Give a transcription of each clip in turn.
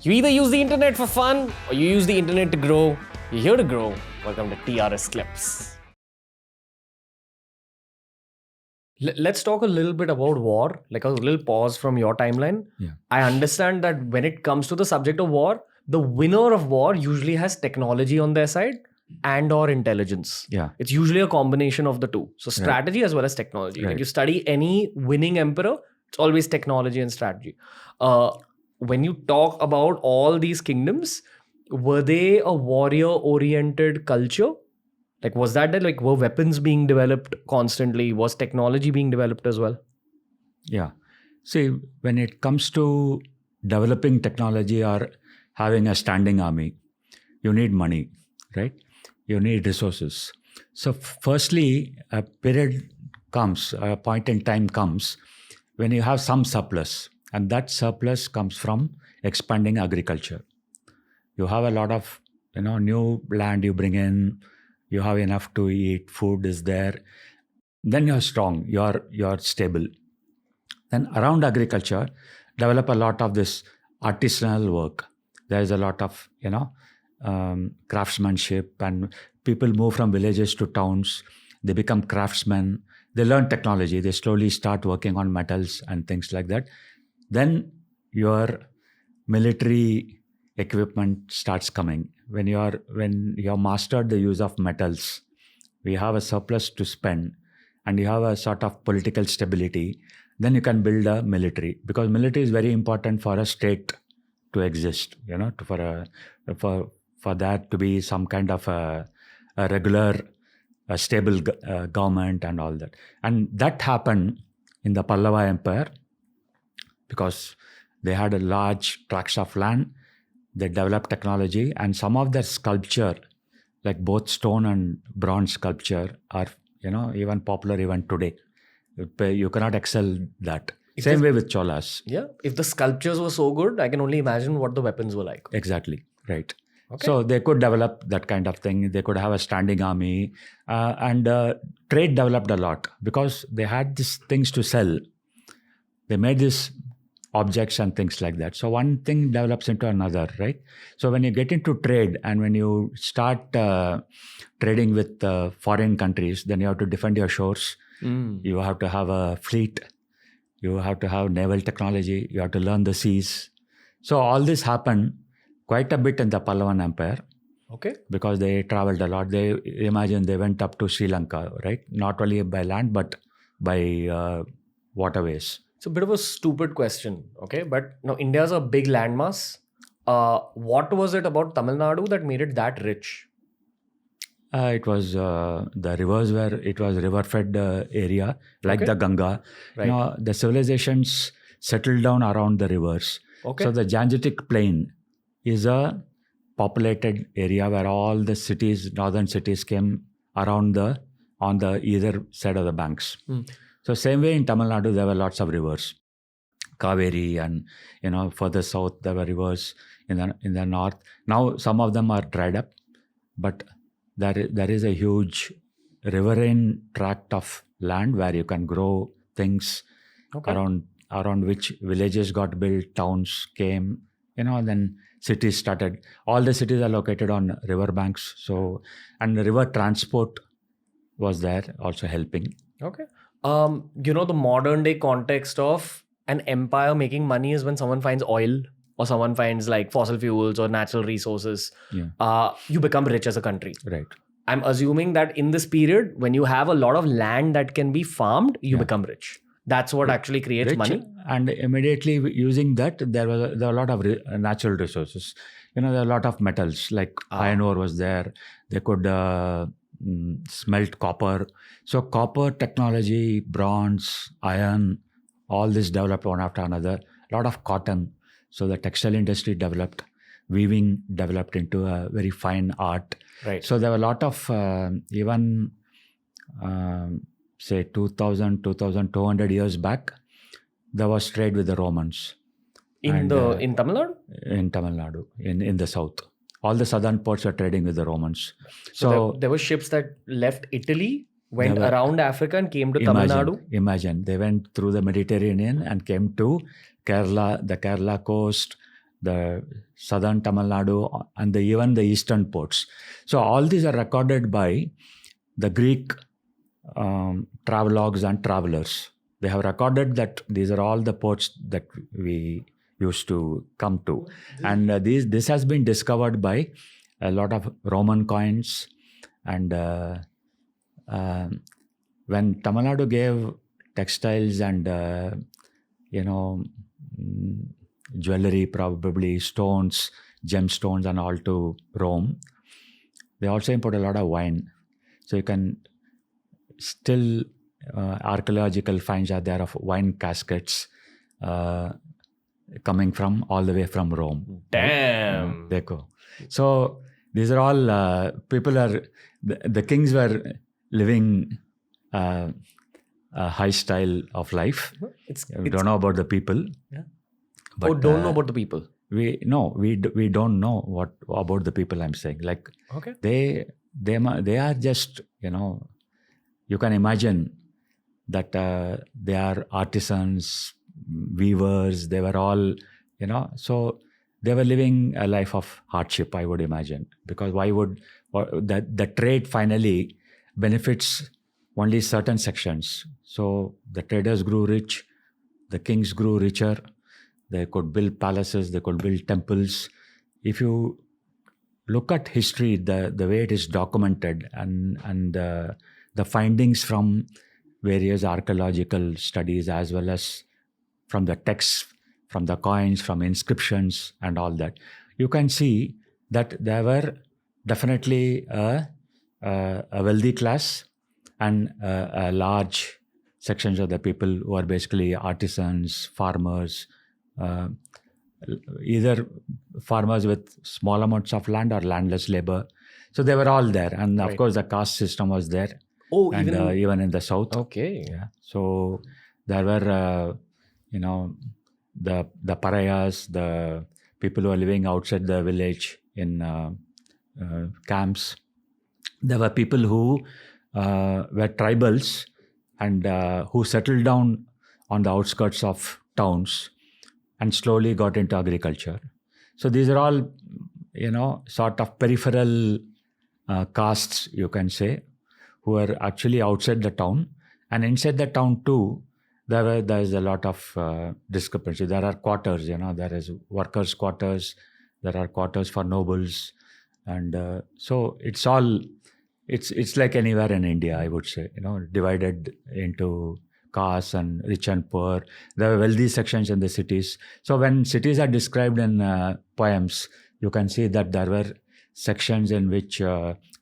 You either use the internet for fun or you use the internet to grow. You're here to grow. Welcome to TRS Clips. Let's talk a little bit about war, like a little pause from your timeline. Yeah. I understand that when it comes to the subject of war, the winner of war usually has technology on their side and or intelligence. Yeah. It's usually a combination of the two. So strategy as well as technology. Right. Like you study any winning emperor, it's always technology and strategy. When you talk about all these kingdoms, were they a warrior-oriented culture? Like, was that there? Like, were weapons being developed constantly? Was technology being developed as well? Yeah. See, when it comes to developing technology or having a standing army, you need money, right? You need resources. So firstly, a period comes, a point in time comes when you have some surplus, and that surplus comes from expanding agriculture. You have a lot of, new land you bring in, you have enough to eat, food is there, then you're strong, you're stable. Then around agriculture, develop a lot of this artisanal work. There is a lot of, craftsmanship, and people move from villages to towns. They become craftsmen. They learn technology. They slowly start working on metals and things like that. Then your military equipment starts coming. When you're mastered the use of metals, we have a surplus to spend, and you have a sort of political stability, then you can build a military, because military is very important for a state to exist, for that to be some kind of a regular, a stable government and all that. And that happened in the Pallava Empire because they had a large tracts of land. They developed technology, and some of their sculpture, like both stone and bronze sculpture, are even popular even today. You cannot excel that. Same way with Cholas. Yeah. If the sculptures were so good, I can only imagine what the weapons were like. Exactly. Right. Okay. So they could develop that kind of thing. They could have a standing army, and trade developed a lot because they had these things to sell. They made these objects and things like that. So one thing develops into another, right? So when you get into trade and when you start trading with foreign countries, then you have to defend your shores. You have to have a fleet. You have to have naval technology. You have to learn the seas. So all this happened quite a bit in the Pallavan Empire. Okay. Because they traveled a lot. They went up to Sri Lanka, right? Not only by land, but by waterways. It's a bit of a stupid question, okay? But now India's a big landmass. What was it about Tamil Nadu that made it that rich? It was the rivers where it was river-fed area, like the Ganga. Right. The civilizations settled down around the rivers. Okay. So the Gangetic Plain is a populated area where all the cities, northern cities, came around on the either side of the banks. So same way in Tamil Nadu, there were lots of rivers, Kaveri, and further south there were rivers in the north. Now some of them are dried up, but there is a huge riverine tract of land where you can grow things around which villages got built, towns came, then cities started. All the cities are located on river banks. So, and the river transport was there also helping. Okay. The modern day context of an empire making money is when someone finds oil or someone finds like fossil fuels or natural resources. Yeah. You become rich as a country. Right. I'm assuming that in this period, when you have a lot of land that can be farmed, you become rich. That's what actually creates rich, money. And immediately using that, there were a lot of natural resources. There are a lot of metals, like iron ore was there. They could smelt copper. So copper technology, bronze, iron, all this developed one after another. A lot of cotton. So the textile industry developed. Weaving developed into a very fine art. Right. So there were a lot of even say 2,200 years back, there was trade with the Romans. In Tamil Nadu? In Tamil Nadu, in the south. All the southern ports were trading with the Romans. So there were ships that left Italy, went around Africa and came to Tamil Nadu? Imagine, they went through the Mediterranean and came to Kerala, the Kerala coast, the southern Tamil Nadu, and even the eastern ports. So all these are recorded by the Greek travelogues and travelers. They have recorded that these are all the ports that we used to come to. And this has been discovered by a lot of Roman coins. And when Tamil Nadu gave textiles and, jewelry, probably stones, gemstones and all to Rome, they also import a lot of wine. So you can still, archaeological finds are there of wine caskets coming from all the way from Rome. Damn. There go. So these are all the kings were living a high style of life. We don't know about the people. Yeah. But, don't know about the people. We don't know what about the people. I'm saying, like, okay, they are just, you can imagine that they are artisans, weavers. They were all, so they were living a life of hardship, I would imagine, because the trade finally benefits only certain sections. So the traders grew rich, the kings grew richer. They could build palaces, they could build temples. If you look at history, the way it is documented and the findings from various archaeological studies, as well as from the texts, from the coins, from inscriptions and all that, you can see that there were definitely a wealthy class and a large sections of the people who are basically artisans, farmers, either farmers with small amounts of land or landless labor. So they were all there. And of course, the caste system was there. Oh, and even in the south. Okay. Yeah. So there were, the pariahs, the people who are living outside the village in camps. There were people who were tribals and who settled down on the outskirts of towns and slowly got into agriculture. So these are all, sort of peripheral castes, you can say, who are actually outside the town. And inside the town too, there is a lot of discrepancy. There are quarters, there is workers' quarters, there are quarters for nobles. And so it's like anywhere in India, I would say, divided into castes and rich and poor. There are wealthy sections in the cities. So when cities are described in poems, you can see that there were sections in which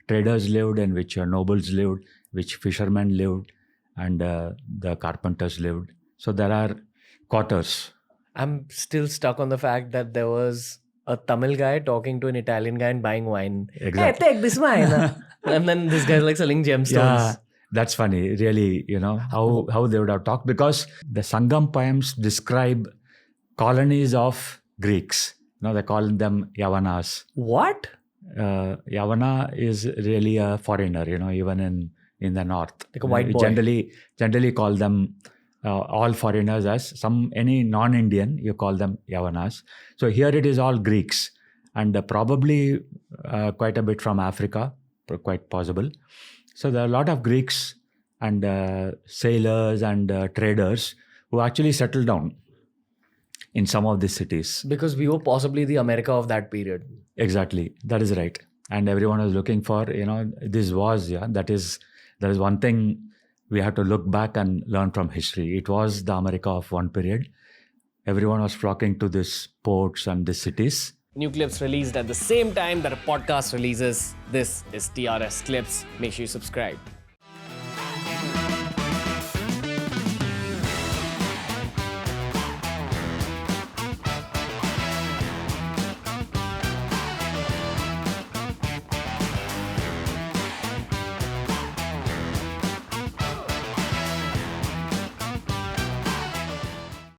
traders lived, in which nobles lived, which fishermen lived, and the carpenters lived. So there are quarters. I'm still stuck on the fact that there was a Tamil guy talking to an Italian guy and buying wine. Exactly. Hey, take this wine. And then this guy's like selling gemstones. Yeah, that's funny, really, how they would have talked, because the Sangam poems describe colonies of Greeks. They call them Yavanas. What? Yavana is really a foreigner, even in the north. Like a white boy. Generally call them all foreigners as any non-Indian, you call them Yavanas. So here it is all Greeks, and probably quite a bit from Africa, quite possible. So there are a lot of Greeks and sailors and traders who actually settled down in some of these cities. Because we were possibly the America of that period. Exactly. That is right. And everyone was looking for, that is one thing we have to look back and learn from history. It was the America of one period. Everyone was flocking to these ports and these cities. New clips released at the same time that a podcast releases. This is TRS Clips. Make sure you subscribe.